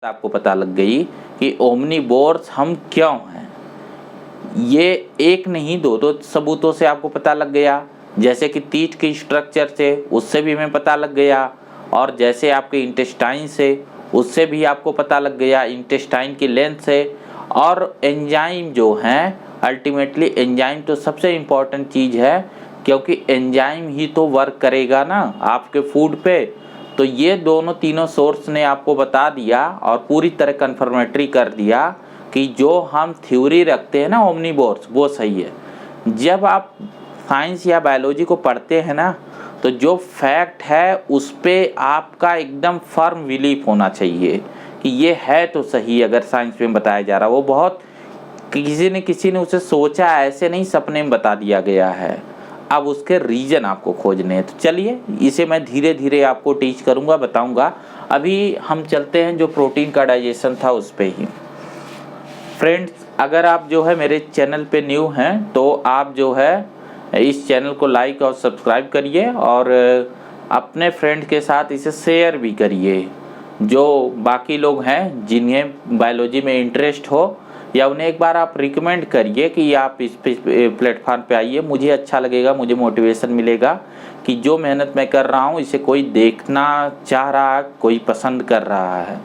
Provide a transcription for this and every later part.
आपको पता लग गई कि ओमनीवोर्स हम क्यों हैं। ये एक नहीं दो दो सबूतों से आपको पता लग गया, जैसे कि टीथ की स्ट्रक्चर से, उससे भी हमें पता लग गया, और जैसे आपके इंटेस्टाइन से, उससे भी आपको पता लग गया, इंटेस्टाइन की लेंथ से। और एंजाइम जो हैं, अल्टीमेटली एंजाइम तो सबसे इम्पॉर्टेंट चीज़ है, क्योंकि एंजाइम ही तो वर्क करेगा ना आपके फूड पे। तो ये दोनों तीनों सोर्स ने आपको बता दिया और पूरी तरह कन्फर्मेटरी कर दिया कि जो हम थ्योरी रखते हैं ना ओमनीवोर्स, वो सही है। जब आप साइंस या बायोलॉजी को पढ़ते हैं ना, तो जो फैक्ट है उस पर आपका एकदम फर्म बिलीफ होना चाहिए कि ये है तो सही। अगर साइंस में बताया जा रहा, वो बहुत किसी ने उसे सोचा, ऐसे नहीं सपने में बता दिया गया है। अब उसके रीजन आपको खोजने हैं, तो चलिए इसे मैं धीरे धीरे आपको टीच करूंगा, बताऊंगा। अभी हम चलते हैं जो प्रोटीन का डाइजेशन था उस पे ही। फ्रेंड्स, अगर आप जो है मेरे चैनल पे न्यू हैं तो आप जो है इस चैनल को लाइक और सब्सक्राइब करिए, और अपने फ्रेंड के साथ इसे शेयर भी करिए। जो बाकी लोग हैं जिन्हें बायोलॉजी में इंटरेस्ट हो, या उन्हें एक बार आप रिकमेंड करिए कि आप इस प्लेटफॉर्म पे आइए। मुझे अच्छा लगेगा, मुझे मोटिवेशन मिलेगा कि जो मेहनत मैं कर रहा हूँ इसे कोई देखना चाह रहा है, कोई पसंद कर रहा है।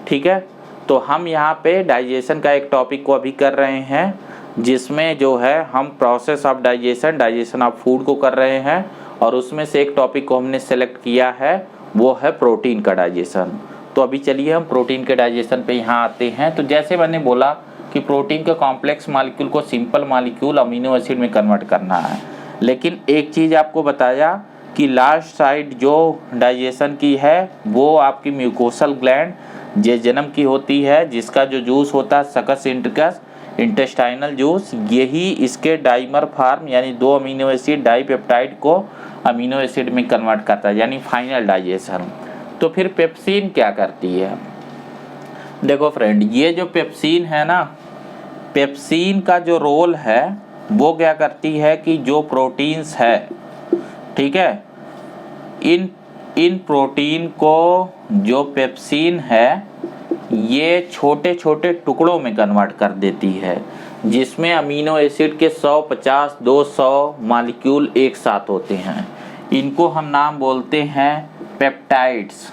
ठीक है, तो हम यहाँ पे डाइजेशन का एक टॉपिक को अभी कर रहे हैं, जिसमें जो है हम process of digestion of food को कर रहे हैं, और उसमें से एक टॉपिक को हमने सेलेक्ट किया है, वो है प्रोटीन का डाइजेशन। तो अभी चलिए हम प्रोटीन के डाइजेशन पे यहाँ आते हैं। तो जैसे मैंने बोला कि प्रोटीन के कॉम्प्लेक्स मॉलिक्यूल को सिंपल मॉलिक्यूल अमीनो एसिड में कन्वर्ट करना है, लेकिन एक चीज़ आपको बताया कि लास्ट साइड जो डाइजेशन की है वो आपकी म्यूकोसल ग्लैंड जेजनम की होती है, जिसका जो जूस होता है सकस इंट्रिकस इंटेस्टाइनल जूस, यही इसके डाइमर फॉर्म यानी दो अमीनो एसिड डाइपेप्टाइड को अमीनो एसिड में कन्वर्ट करता है, यानी फाइनल डाइजेशन। तो फिर पेप्सिन क्या करती है? देखो फ्रेंड, ये जो पेप्सिन है ना, पेप्सिन का जो रोल है वो क्या करती है कि जो प्रोटीन्स है, ठीक है, इन प्रोटीन को जो पेप्सिन है ये छोटे छोटे टुकड़ों में कन्वर्ट कर देती है, जिसमें अमीनो एसिड के 150 200 मॉलिक्यूल एक साथ होते हैं। इनको हम नाम बोलते हैं पेप्टाइड्स।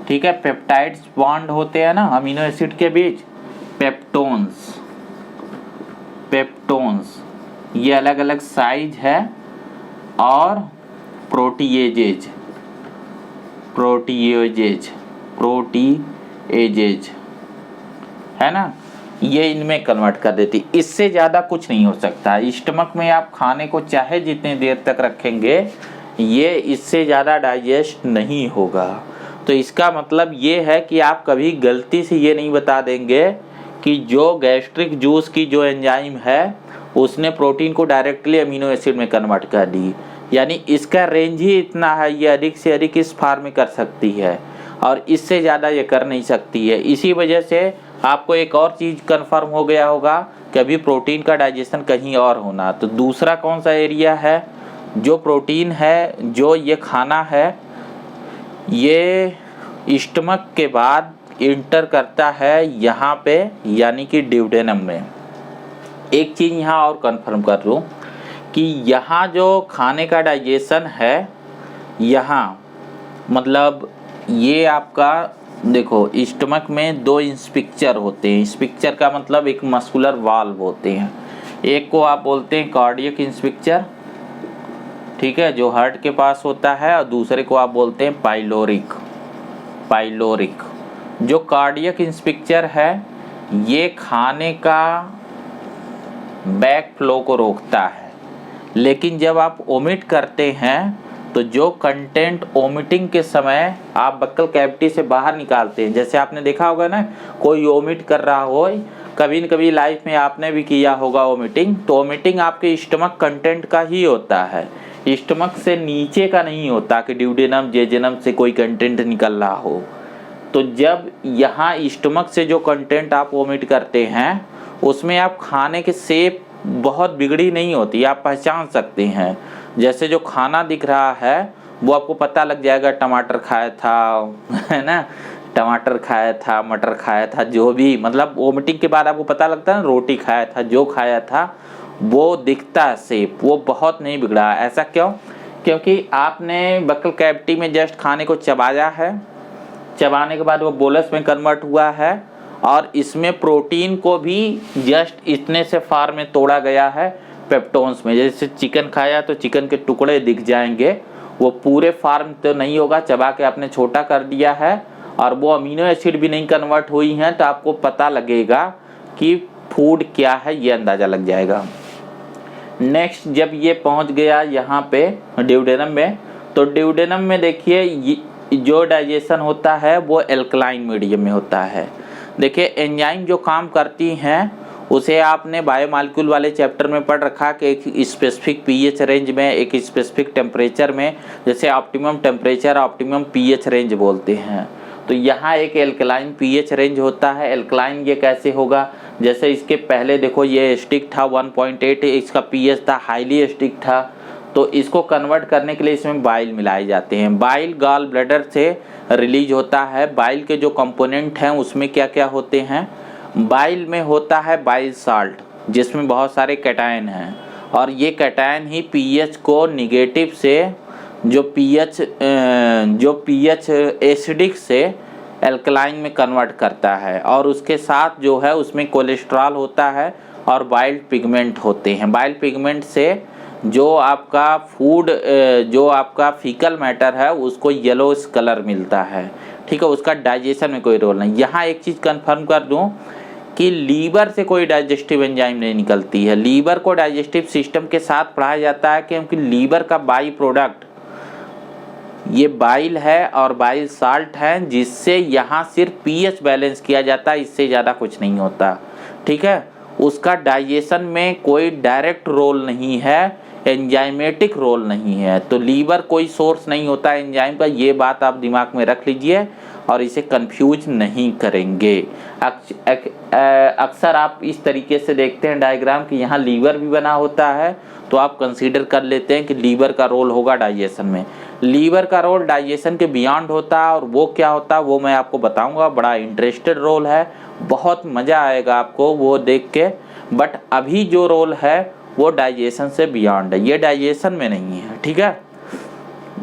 ठीक है, पेप्टाइड्स बॉन्ड होते हैं ना अमीनो एसिड के बीच, पेप्टोन्स। ये अलग अलग साइज है, और प्रोटीएजेज है ना, ये इनमें कन्वर्ट कर देती। इससे ज़्यादा कुछ नहीं हो सकता। स्टमक में आप खाने को चाहे जितनी देर तक रखेंगे, ये इससे ज़्यादा डाइजेस्ट नहीं होगा। तो इसका मतलब ये है कि आप कभी गलती से ये नहीं बता देंगे कि जो गैस्ट्रिक जूस की जो एंजाइम है उसने प्रोटीन को डायरेक्टली अमीनो एसिड में कन्वर्ट कर दी, यानी इसका रेंज ही इतना है, ये अधिक से अधिक इस फॉर्म में कर सकती है, और इससे ज़्यादा ये कर नहीं सकती है। इसी वजह से आपको एक और चीज़ कंफर्म हो गया होगा कि अभी प्रोटीन का डाइजेशन कहीं और होना। तो दूसरा कौन सा एरिया है? जो प्रोटीन है, जो ये खाना है, ये स्टमक के बाद इंटर करता है यहाँ पे, यानी कि ड्यूडेनम में। एक चीज़ यहाँ और कंफर्म कर लूँ कि यहाँ जो खाने का डाइजेशन है, यहाँ मतलब ये आपका देखो, स्टमक में दो इंस्पिक्चर होते हैं। इंस्पिक्चर का मतलब एक मस्कुलर वाल्व होते हैं। एक को आप बोलते हैं कार्डियक इंस्पिक्चर, ठीक है, जो हार्ट के पास होता है, और दूसरे को आप बोलते हैं पाइलोरिक। जो कार्डियक इंस्पिक्चर है ये खाने का बैक फ्लो को रोकता है, लेकिन जब आप ओमिट करते हैं तो जो कंटेंट ओमिटिंग के समय आप बक्कल कैविटी से बाहर निकालते हैं, जैसे आपने देखा होगा ना, कोई ओमिट कर रहा हो, कभी न कभी लाइफ में आपने भी किया होगा ओमिटिंग, तो ओमिटिंग आपके स्टमक कंटेंट का ही होता है, स्टमक से नीचे का नहीं होता कि ड्यूडेनम जेजेनम से कोई कंटेंट निकल रहा हो। तो जब यहाँ स्टमक से जो कंटेंट आप ओमिट करते हैं उसमें आप खाने के शेप बहुत बिगड़ी नहीं होती, आप पहचान सकते हैं। जैसे जो खाना दिख रहा है वो आपको पता लग जाएगा टमाटर खाया था, है ना, टमाटर खाया था, मटर खाया था, जो भी मतलब वोमिटिंग के बाद आपको पता लगता है ना, रोटी खाया था, जो खाया था वो दिखता है शेप, वो बहुत नहीं बिगड़ा। ऐसा क्यों? क्योंकि आपने बकल कैविटी में जस्ट खाने को चबाया है, चबाने के बाद वो बोलस में कन्वर्ट हुआ है, और इसमें प्रोटीन को भी जस्ट इतने से फार में तोड़ा गया है पेप्टोन्स में। जैसे चिकन खाया तो चिकन के टुकड़े दिख जाएंगे, वो पूरे फार्म तो नहीं होगा, चबा के आपने छोटा कर दिया है, और वो अमीनो एसिड भी नहीं कन्वर्ट हुई हैं, तो आपको पता लगेगा कि फूड क्या है, ये अंदाज़ा लग जाएगा। नेक्स्ट, जब ये पहुंच गया यहाँ पे ड्यूडेनम में, तो ड्यूडेनम में देखिए जो डाइजेशन होता है वो एल्कलाइन मीडियम में होता है। देखिए एंजाइम जो काम करती हैं उसे आपने बायोमॉलिक्यूल वाले चैप्टर में पढ़ रखा कि एक स्पेसिफिक पीएच रेंज में, एक स्पेसिफिक टेम्परेचर में, जैसे optimum temperature optimum pH range बोलते हैं। तो यहाँ एक एल्कलाइन पीएच रेंज होता है। एल्कलाइन ये कैसे होगा? जैसे इसके पहले देखो ये एसिडिक था 1.8, इसका पीएच था, हाईली एसिडिक था, तो इसको कन्वर्ट करने के लिए इसमें बाइल मिलाए जाते हैं। बाइल गॉल ब्लैडर से रिलीज होता है। बाइल के जो कंपोनेंट हैं उसमें क्या क्या होते हैं? बाइल में होता है बाइल साल्ट, जिसमें बहुत सारे कैटायन हैं, और ये कैटायन ही पीएच को निगेटिव से जो पीएच एसिडिक से एल्कलाइन में कन्वर्ट करता है। और उसके साथ जो है उसमें कोलेस्ट्रॉल होता है और बाइल पिगमेंट होते हैं। बाइल पिगमेंट से जो आपका फूड, जो आपका फीकल मैटर है उसको येलो कलर मिलता है, ठीक है। उसका डाइजेशन में कोई रोल नहीं। यहाँ एक चीज़ कंफर्म कर दूं कि लीवर से कोई डाइजेस्टिव एंजाइम नहीं निकलती है। लीवर को डाइजेस्टिव सिस्टम के साथ पढ़ाया जाता है क्योंकि लीवर का बाई प्रोडक्ट ये बाइल है और बाइल साल्ट है, जिससे यहाँ सिर्फ पीएच बैलेंस किया जाता है, इससे ज़्यादा कुछ नहीं होता, ठीक है। उसका डाइजेशन में कोई डायरेक्ट रोल नहीं है, एंजाइमेटिक रोल नहीं है। तो लीवर कोई सोर्स नहीं होता एंजाइम का, ये बात आप दिमाग में रख लीजिए और इसे कंफ्यूज नहीं करेंगे। अक्सर आप इस तरीके से देखते हैं डायग्राम कि यहाँ लीवर भी बना होता है, तो आप कंसीडर कर लेते हैं कि लीवर का रोल होगा डाइजेशन में। लीवर का रोल डाइजेशन के बियॉन्ड होता है, और वो क्या होता है वो मैं आपको बताऊंगा। बड़ा इंटरेस्टेड रोल है, बहुत मज़ा आएगा आपको वो देख के। बट अभी जो रोल है वो डाइजेशन से बियॉन्ड है, ये डाइजेशन में नहीं है, ठीक है।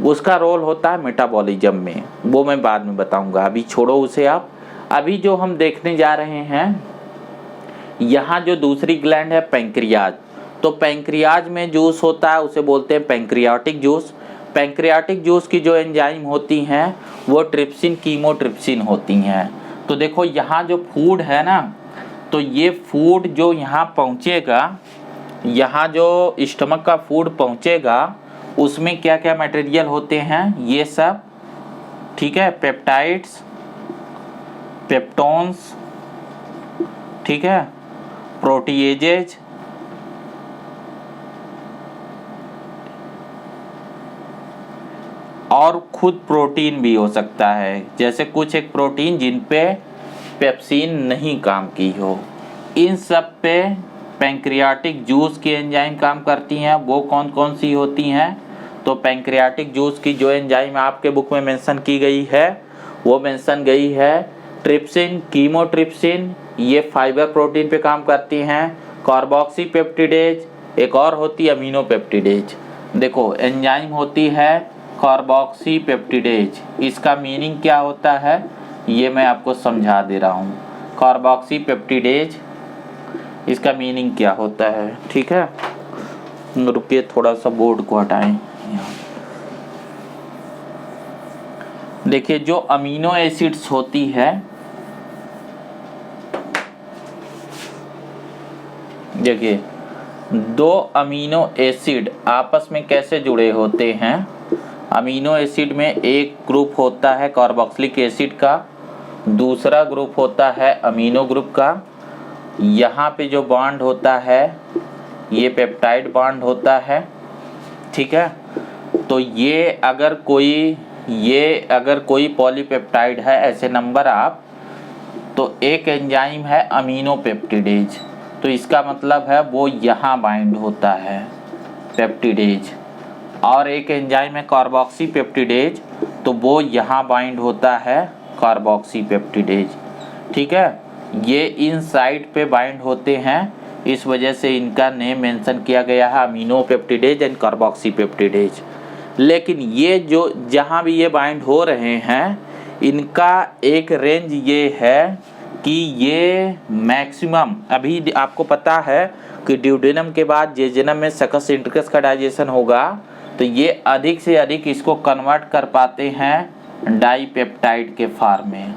उसका रोल होता है मेटाबॉलिज्म में, वो मैं बाद में बताऊंगा, अभी छोड़ो उसे आप। अभी जो हम देखने जा रहे हैं, यहाँ जो दूसरी ग्लैंड है पैंक्रियाज, तो पैंक्रियाज में जूस होता है, उसे बोलते हैं पैंक्रियाटिक जूस। पैंक्रियाटिक जूस की जो एंजाइम होती हैं वो ट्रिप्सिन कीमोट्रिप्सिन होती हैं। तो देखो यहाँ जो फूड है ना, तो ये फूड जो यहाँ पहुँचेगा, यहाँ जो स्टमक का फूड पहुँचेगा उसमें क्या क्या मटेरियल होते हैं, ये सब, ठीक है। पेप्टाइड्स, पेप्टोन्स, ठीक है, प्रोटीएजेज, और खुद प्रोटीन भी हो सकता है, जैसे कुछ एक प्रोटीन जिन पे पेप्सिन नहीं काम की हो। इन सब पे पैंक्रियाटिक जूस की एंजाइम काम करती हैं। वो कौन कौन सी होती हैं? तो पैंक्रियाटिक जूस की जो एंजाइम आपके बुक में मेंशन की गई है वो मेंशन गई है ट्रिप्सिन, कीमोट्रिप्सिन, ये फाइबर प्रोटीन पे काम करती हैं। कार्बोक्सीपेप्टिडेज, एक और होती है अमीनो पेप्टिडेज। देखो एंजाइम होती है कार्बोक्सीपेप्टिडेज, इसका मीनिंग क्या होता है ये मैं आपको समझा दे रहा हूँ। कार्बोक्सीपेप्टिडेज इसका मीनिंग क्या होता है, ठीक है। रुकिए थोड़ा सा बोर्ड को हटाएं। देखिए जो अमीनो एसिड्स होती है, देखिए दो अमीनो एसिड आपस में कैसे जुड़े होते हैं। अमीनो एसिड में एक ग्रुप होता है कार्बोक्सिलिक एसिड का, दूसरा ग्रुप होता है अमीनो ग्रुप का। यहाँ पे जो बॉन्ड होता है ये पेप्टाइड बॉन्ड होता है, ठीक है। तो ये अगर कोई पॉलीपेप्टाइड है, ऐसे नंबर आप, तो एक एंजाइम है अमीनो पेप्टिडेज, तो इसका मतलब है वो यहाँ बाइंड होता है पेप्टिडेज। और एक एंजाइम है कार्बोक्सीपेप्टिडेज, तो वो यहाँ बाइंड होता है कार्बोक्सीपेप्टिडेज। ठीक है, ये इन साइट पे बाइंड होते हैं, इस वजह से इनका नेम मेंशन किया गया है अमीनोपेप्टिडेज एंड कार्बोक्सीपेप्टिडेज। लेकिन ये जो जहाँ भी ये बाइंड हो रहे हैं, इनका एक रेंज ये है कि ये मैक्सिमम, अभी आपको पता है कि ड्यूडेनम के बाद जेजुनम में सकस इंटरकस का डाइजेशन होगा, तो ये अधिक से अधिक इसको कन्वर्ट कर पाते हैं डाईपेप्टाइड के फॉर्म में।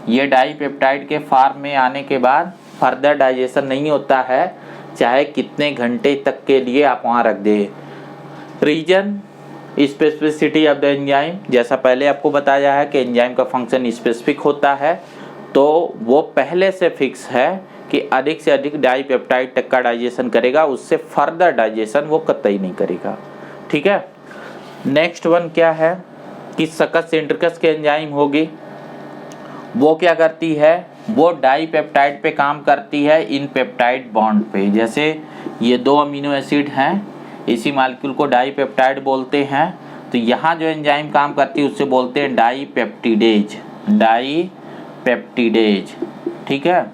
ये डाईपेप्टाइड के फॉर्म में आने के बाद फर्दर डाइजेशन नहीं होता है, चाहे कितने घंटे तक के लिए आप वहाँ रख दें। Reason specificity of the enzyme, जैसा पहले आपको बताया है कि एंजाइम का फंक्शन स्पेसिफिक होता है, तो वो पहले से फिक्स है कि अधिक से अधिक डाईपेप्टाइड तक का डाइजेशन करेगा, उससे फर्दर डाइजेशन वो कतई नहीं करेगा। ठीक है, नेक्स्ट वन क्या है कि सकस इंटरकस के एंजाइम होगी, वो क्या करती है, वो डाईपेप्टाइड पे काम करती है इन पेप्टाइड बॉन्ड पे। जैसे ये 2 अमीनो एसिड हैं, इसी मॉलिक्यूल को डाईपेप्टाइड बोलते हैं, तो यहाँ जो एंजाइम काम करती है उससे बोलते हैं डाईपेप्टिडेज, डाईपेप्टिडेज। ठीक है,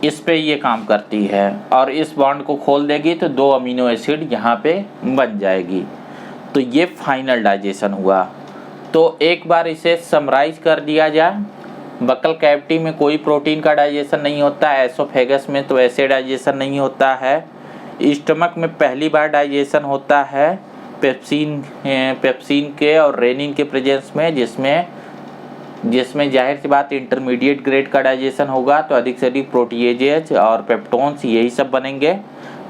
इस पे ये काम करती है और इस बॉन्ड को खोल देगी तो 2 अमीनो एसिड यहाँ पे बन जाएगी। तो ये फाइनल डाइजेशन हुआ। तो एक बार इसे समराइज कर दिया जाए, बकल कैविटी में कोई प्रोटीन का डाइजेशन नहीं होता है, एसोफेगस में तो ऐसे डाइजेशन नहीं होता है, स्टमक में पहली बार डाइजेशन होता है पेप्सिन के और रेनिन के प्रेजेंस में, जिसमें जाहिर सी बात इंटरमीडिएट ग्रेड का डाइजेशन होगा, तो अधिक से अधिक प्रोटीएजेज और पेप्टोन्स यही सब बनेंगे।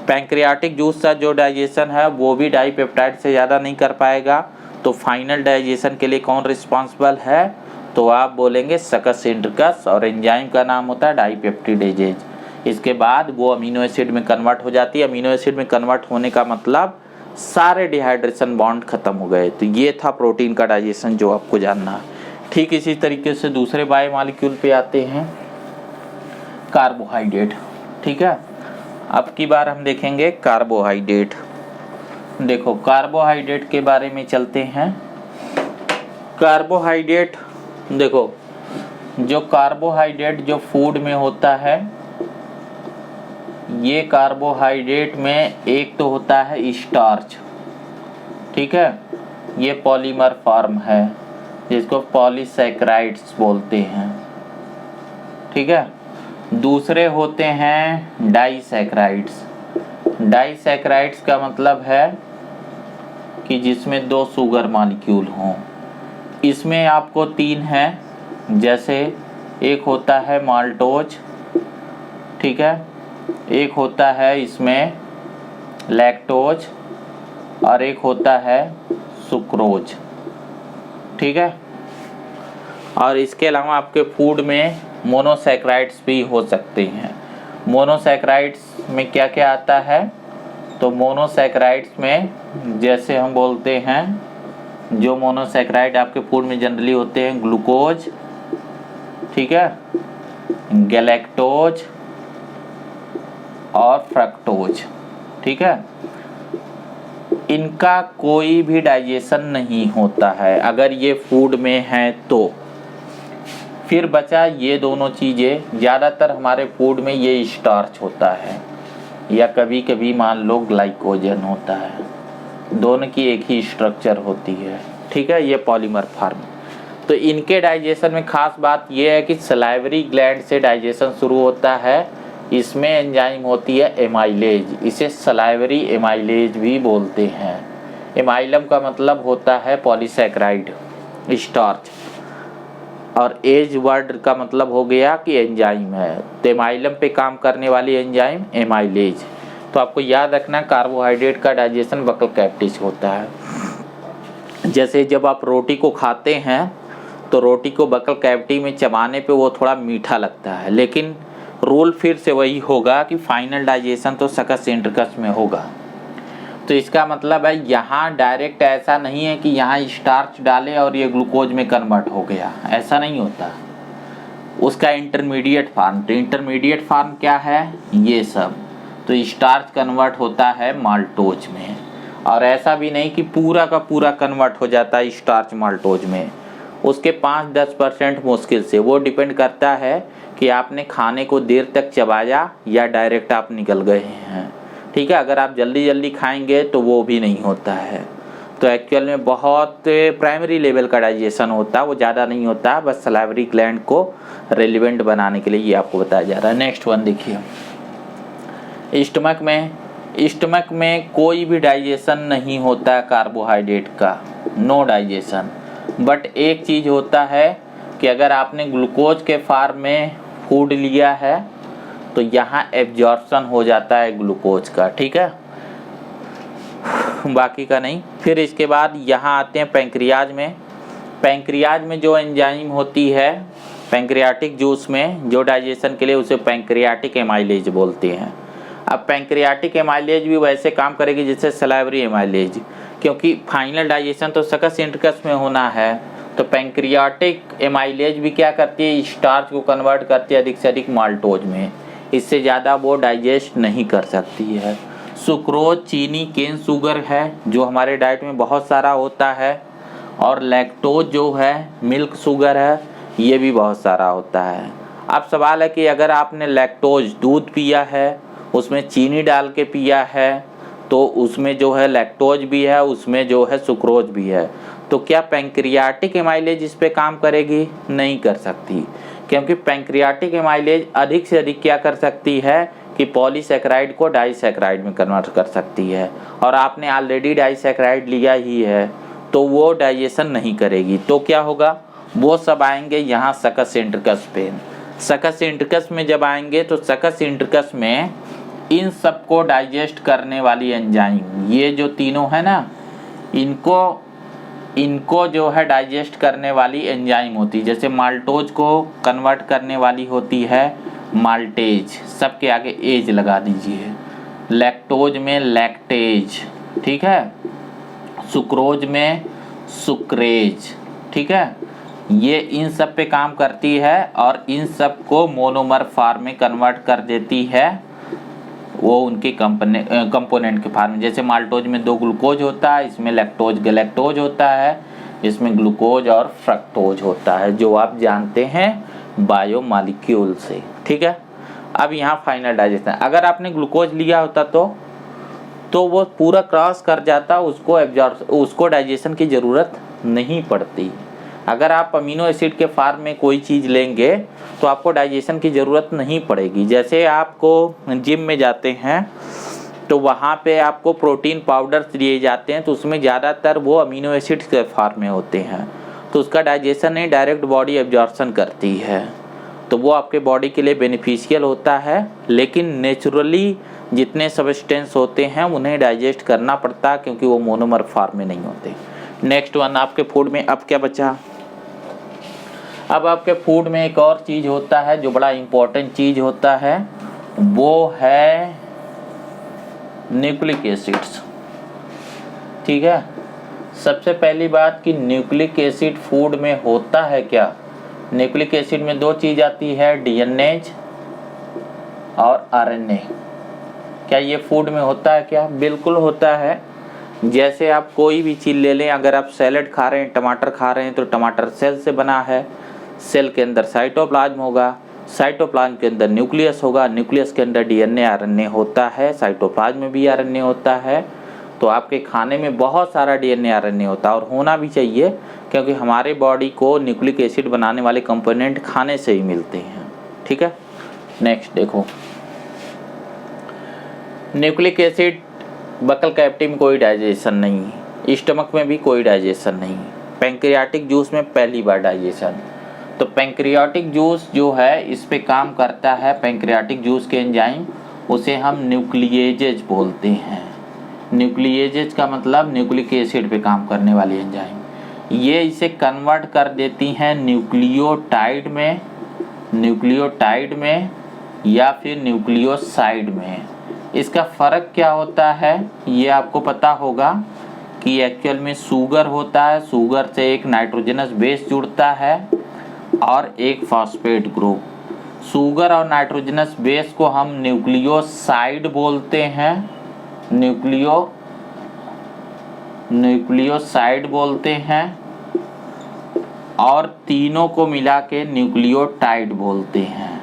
पैंक्रियाटिक जूस का जो डाइजेशन है वो भी डाईपेप्टाइड से ज़्यादा नहीं कर पाएगा। तो फाइनल डाइजेशन के लिए कौन रिस्पॉन्सिबल है, तो आप बोलेंगे सकस इंटरकस, और एंजाइम का नाम होता है डाईपेप्टिडेजेज। इसके बाद वो अमीनो एसिड में कन्वर्ट हो जाती है। अमीनो एसिड में कन्वर्ट होने का मतलब सारे डिहाइड्रेशन बॉन्ड खत्म हो गए। तो ये था प्रोटीन का डाइजेशन जो आपको जानना है। ठीक इसी तरीके से दूसरे बायोमॉलिक्यूल पे आते हैं, कार्बोहाइड्रेट। ठीक है, अब की बार हम देखेंगे कार्बोहाइड्रेट। देखो कार्बोहाइड्रेट के बारे में चलते हैं। कार्बोहाइड्रेट देखो, जो कार्बोहाइड्रेट जो फूड में होता है, ये कार्बोहाइड्रेट में एक तो होता है स्टार्च। ठीक है, ये पॉलीमर फॉर्म है जिसको पॉलीसैकेराइड्स बोलते हैं। ठीक है, दूसरे होते हैं डाइसैकेराइड्स। डाइसैकेराइड्स का मतलब है कि जिसमें 2 शुगर मॉलिक्यूल हों। इसमें आपको 3 हैं, जैसे एक होता है माल्टोज, ठीक है, एक होता है इसमें लैक्टोज और एक होता है सुक्रोज। ठीक है, और इसके अलावा आपके फूड में मोनोसैकेराइड्स भी हो सकते हैं। मोनोसैकेराइड्स में क्या क्या आता है, तो मोनोसैकेराइड्स में जैसे हम बोलते हैं, जो मोनोसैकेराइड आपके फूड में जनरली होते हैं, ग्लूकोज, ठीक है, गैलेक्टोज और फ्रक्टोज। ठीक है, इनका कोई भी डाइजेशन नहीं होता है अगर ये फूड में है तो। फिर बचा ये दोनों चीज़ें, ज़्यादातर हमारे फूड में ये स्टार्च होता है या कभी कभी मान लो ग्लाइकोजन होता है, दोनों की एक ही स्ट्रक्चर होती है। ठीक है, ये पॉलीमर फॉर्म। तो इनके डाइजेशन में खास बात ये है कि सलाइवरी ग्लैंड से डाइजेशन शुरू होता है। इसमें एंजाइम होती है एमाइलेज, इसे सलाइवरी एमाइलेज भी बोलते हैं। एमाइलम का मतलब होता है पॉलीसैकेराइड, स्टार्च, और एज वर्ड का मतलब हो गया कि एंजाइम है। तो एमाइलम पे काम करने वाली एंजाइम एमाइलेज। तो आपको याद रखना कार्बोहाइड्रेट का डाइजेशन बकल कैविटी से होता है। जैसे जब आप रोटी को खाते हैं तो रोटी को बकल कैविटी में चबाने पे वो थोड़ा मीठा लगता है, लेकिन रूल फिर से वही होगा कि फाइनल डाइजेशन तो सकस इंटरकस में होगा। तो इसका मतलब है यहाँ डायरेक्ट ऐसा नहीं है कि यहाँ स्टार्च डाले और ये ग्लूकोज में कन्वर्ट हो गया, ऐसा नहीं होता। उसका इंटरमीडिएट फॉर्म, तो इंटरमीडिएट फॉर्म क्या है, ये सब। तो स्टार्च कन्वर्ट होता है माल्टोज में, और ऐसा भी नहीं कि पूरा का पूरा कन्वर्ट हो जाता है स्टार्च माल्टोज में। उसके 5-10% मुश्किल से। वो डिपेंड करता है कि आपने खाने को देर तक चबाया या डायरेक्ट आप निकल गए हैं, ठीक है। अगर आप जल्दी जल्दी खाएंगे तो वो भी नहीं होता है। तो एक्चुअल में बहुत प्राइमरी लेवल का डाइजेशन होता है, वो ज़्यादा नहीं होता, बस सलाइवरी ग्लैंड को रेलिवेंट बनाने के लिए ये आपको बताया जा रहा है। नेक्स्ट वन देखिए, स्टमक में कोई भी डाइजेशन नहीं होता है कार्बोहाइड्रेट का, नो डाइजेशन। बट एक चीज़ होता है कि अगर आपने ग्लूकोज के फॉर्म में फूड लिया है तो यहाँ एब्जॉर्प्शन हो जाता है ग्लूकोज का, ठीक है, बाकी का नहीं। फिर इसके बाद यहाँ आते हैं पैंक्रियाज में। पैंक्रियाज में जो एंजाइम होती है पैंक्रियाटिक जूस में जो डाइजेशन के लिए, उसे पैंक्रियाटिक एमाइलेज बोलते हैं। अब पैंक्रियाटिक एमाइलेज भी वैसे काम करेगी जैसे सलाइवरी एमाइलेज, क्योंकि फाइनल डाइजेशन तो सकस इंटरकस में होना है। तो पैंक्रियाटिक एमाइलेज भी क्या करती है, स्टार्च को कन्वर्ट करती है अधिक से अधिक माल्टोज में, इससे ज़्यादा वो डाइजेस्ट नहीं कर सकती है। सुक्रोज चीनी केन शुगर है जो हमारे डाइट में बहुत सारा होता है, और लैक्टोज जो है मिल्क शुगर है, ये भी बहुत सारा होता है। अब सवाल है कि अगर आपने लैक्टोज दूध पिया है, उसमें चीनी डाल के पिया है, तो उसमें जो है लैक्टोज भी है, उसमें जो है सुक्रोज भी है, तो क्या पैंक्रियाटिक एमाइलेज इस पे काम करेगी? नहीं कर सकती, क्योंकि पैंक्रियाटिक एमाइलेज अधिक से अधिक क्या कर सकती है कि पॉलीसैकेराइड को डाइसैकेराइड में कन्वर्ट कर सकती है, और आपने ऑलरेडी डाइसैकेराइड लिया ही है तो वो डाइजेशन नहीं करेगी। तो क्या होगा, वो सब आएंगे यहाँ सकस इंटरकस पे। सकस इंटरकस में जब आएंगे तो सकस इंटरकस में इन सबको डाइजेस्ट करने वाली एंजाइम, ये जो तीनों है ना, इनको जो है डाइजेस्ट करने वाली एंजाइम होती है। जैसे माल्टोज को कन्वर्ट करने वाली होती है माल्टेज, सबके आगे एज लगा दीजिए। लैक्टोज में लैक्टेज, ठीक है। सुक्रोज में सुक्रेज, ठीक है। ये इन सब पे काम करती है और इन सब को मोनोमर फॉर्म में कन्वर्ट कर देती है, वो उनके कंपोनेंट के फॉर्म में। जैसे माल्टोज में 2 ग्लूकोज होता है, इसमें लैक्टोज गैलेक्टोज होता है, इसमें ग्लूकोज और फ्रक्टोज होता है, जो आप जानते हैं बायोमॉलिक्यूल से, ठीक है। अब यहाँ फाइनल डाइजेशन, अगर आपने ग्लूकोज लिया होता तो वो पूरा क्रॉस कर जाता, उसको डाइजेशन की ज़रूरत नहीं पड़ती। अगर आप अमीनो एसिड के फॉर्म में कोई चीज़ लेंगे तो आपको डाइजेशन की ज़रूरत नहीं पड़ेगी। जैसे आपको जिम में जाते हैं तो वहाँ पे आपको प्रोटीन पाउडर्स दिए जाते हैं, तो उसमें ज़्यादातर वो अमीनो एसिड के फॉर्म में होते हैं, तो उसका डाइजेशन नहीं, डायरेक्ट बॉडी एब्जॉर्प्शन करती है, तो वो आपके बॉडी के लिए बेनिफिशियल होता है। लेकिन नेचुरली जितने सब्सटेंस होते हैं उन्हें डाइजेस्ट करना पड़ता है, क्योंकि वो मोनोमर फॉर्म में नहीं होते। नेक्स्ट वन, आपके फूड में अब क्या बचा, अब आपके फूड में एक और चीज़ होता है जो बड़ा इम्पोर्टेंट चीज़ होता है, वो है न्यूक्लिक एसिड्स, ठीक है। सबसे पहली बात कि न्यूक्लिक एसिड फूड में होता है क्या। न्यूक्लिक एसिड में 2 चीज़ आती है, डीएनएज और आरएनए। क्या ये फूड में होता है क्या? बिल्कुल होता है। जैसे आप कोई भी चीज़ ले लें, अगर आप सैलेड खा रहे हैं, टमाटर खा रहे हैं, तो टमाटर सेल से बना है, सेल के अंदर साइटोप्लाज्म होगा, साइटोप्लाज्म के अंदर न्यूक्लियस होगा, न्यूक्लियस के अंदर डीएनए आरएनए होता है, साइटोप्लाज्म में भी आरएनए होता है। तो आपके खाने में बहुत सारा डीएनए आरएनए होता है, और होना भी चाहिए, क्योंकि हमारे बॉडी को न्यूक्लिक एसिड बनाने वाले कंपोनेंट खाने से ही मिलते हैं, ठीक है। नेक्स्ट देखो, न्यूक्लिक एसिड बकल कैविटी में कोई डाइजेशन नहीं, स्टमक में भी कोई डाइजेशन नहीं, पैंक्रियाटिक जूस में पहली बार डाइजेशन। तो पैंक्रियाटिक जूस जो है इस पे काम करता है, पैंक्रियाटिक जूस के एंजाइम, उसे हम न्यूक्लिएजेज बोलते हैं। न्यूक्लिएजेज का मतलब न्यूक्लिक एसिड पे काम करने वाली एंजाइम। ये इसे कन्वर्ट कर देती हैं न्यूक्लियोटाइड में या फिर न्यूक्लियोसाइड में। इसका फ़र्क क्या होता है ये आपको पता होगा कि एक्चुअल में शुगर होता है, शुगर से एक नाइट्रोजनस बेस जुड़ता है और एक फॉस्फेट ग्रुप। शुगर और नाइट्रोजनस बेस को हम न्यूक्लियोसाइड बोलते हैं, न्यूक्लियोसाइड बोलते हैं। और तीनों को मिला के न्यूक्लियोटाइड बोलते हैं।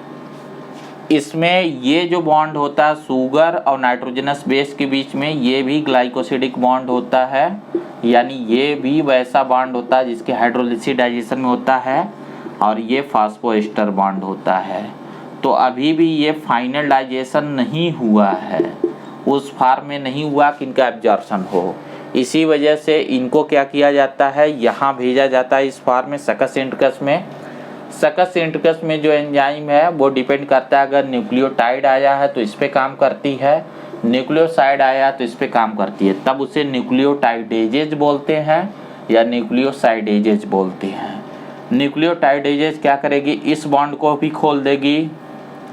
इसमें ये जो बॉन्ड होता है शुगर और नाइट्रोजनस बेस के बीच में, ये भी ग्लाइकोसिडिक बॉन्ड होता है, यानी ये भी वैसा बॉन्ड होता है जिसके हाइड्रोलिसिस डाइजेशन में होता है, और ये फास्फोएस्टर बॉन्ड होता है। तो अभी भी ये फाइनल डाइजेशन नहीं हुआ है, उस फार्म में नहीं हुआ कि इनका एब्जॉर्प्शन हो। इसी वजह से इनको क्या किया जाता है, यहाँ भेजा जाता है इस फार्म में, सकस इंटरकस में। सकस इंटरकस में जो एंजाइम है वो डिपेंड करता है, अगर न्यूक्लियोटाइड आया है तो इस पे काम करती है, न्यूक्लियोसाइड आया तो इस पे काम करती है, तब उसे न्यूक्लियोटाइडेजेज बोलते हैं या न्यूक्लियोसाइडेजेज बोलते हैं। न्यूक्लियोटाइडेजेज क्या करेगी, इस बॉन्ड को भी खोल देगी,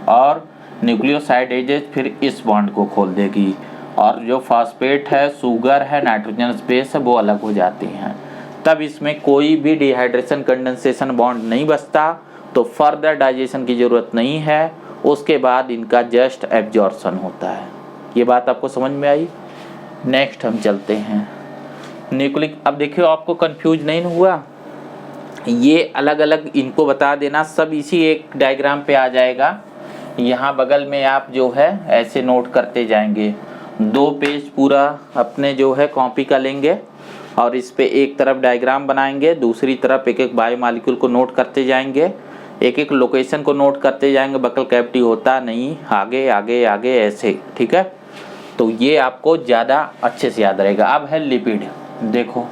और न्यूक्लियोसाइडेजेज फिर इस बॉन्ड को खोल देगी, और जो फॉस्फेट है, शुगर है, नाइट्रोजनस बेस है, वो अलग हो जाती हैं। तब इसमें कोई भी डिहाइड्रेशन कंडेंसेशन बॉन्ड नहीं बचता, तो फर्दर डाइजेशन की ज़रूरत नहीं है, उसके बाद इनका जस्ट एब्जॉर्प्शन होता है। ये बात आपको समझ में आई। नेक्स्ट हम चलते हैं न्यूक्लिक। अब देखिए आपको कंफ्यूज नहीं हुआ, ये अलग अलग इनको बता देना, सब इसी एक डायग्राम पे आ जाएगा। यहाँ बगल में आप जो है ऐसे नोट करते जाएंगे, 2 पेज पूरा अपने जो है कॉपी का लेंगे, और इस पे एक तरफ डायग्राम बनाएंगे, दूसरी तरफ एक एक बायोमॉलिक्यूल को नोट करते जाएंगे, एक एक लोकेशन को नोट करते जाएंगे, बकल कैविटी होता नहीं, आगे आगे आगे ऐसे, ठीक है। तो ये आपको ज़्यादा अच्छे से याद रहेगा। अब है लिपिड। देखो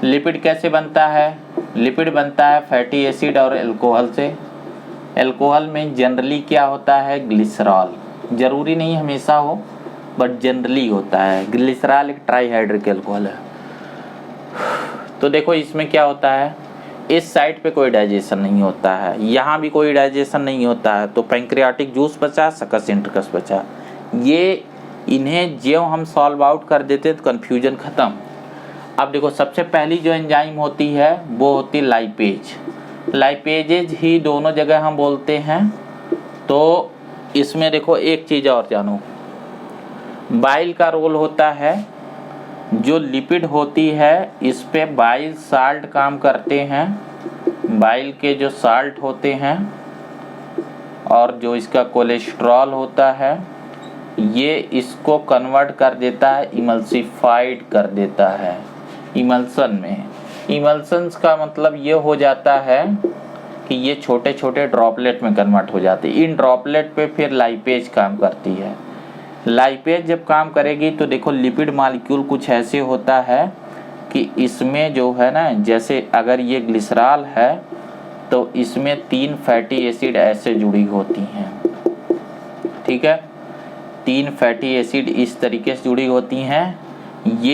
लिपिड कैसे बनता है, लिपिड बनता है फैटी एसिड और अल्कोहल से। अल्कोहल में जनरली क्या होता है, ग्लिसरॉल, ज़रूरी नहीं हमेशा हो बट जनरली होता है। ग्लिसरॉल एक ट्राईहाइड्रिक अल्कोहल है। तो देखो इसमें क्या होता है, इस साइड पे कोई डाइजेशन नहीं होता है, यहाँ भी कोई डाइजेशन नहीं होता है, तो पैंक्रियाटिक जूस बचा, सकस इंटरकस बचा। ये इन्हें जो हम सॉल्व आउट कर देते तो कन्फ्यूजन ख़त्म। अब देखो सबसे पहली जो एंजाइम होती है वो होती लाइपेज। लाइपेजेज ही दोनों जगह हम बोलते हैं। तो इसमें देखो एक चीज़ और जानो, बाइल का रोल होता है। जो लिपिड होती है इस पे बाइल साल्ट काम करते हैं, बाइल के जो साल्ट होते हैं, और जो इसका कोलेस्ट्रॉल होता है ये इसको कन्वर्ट कर देता है, इमल्सिफाइड कर देता है इमल्सन में। इमल्सन्स का मतलब ये हो जाता है कि ये छोटे छोटे ड्रॉपलेट में कन्वर्ट हो जाते हैं। इन ड्रॉपलेट पे फिर लाइपेज काम करती है। लाइपेज जब काम करेगी तो देखो लिपिड मॉलिक्यूल कुछ ऐसे होता है कि इसमें जो है ना, जैसे अगर ये ग्लिसरॉल है तो इसमें 3 फैटी एसिड ऐसे जुड़ी होती हैं, ठीक है। 3 फैटी एसिड इस तरीके से जुड़ी होती हैं। ये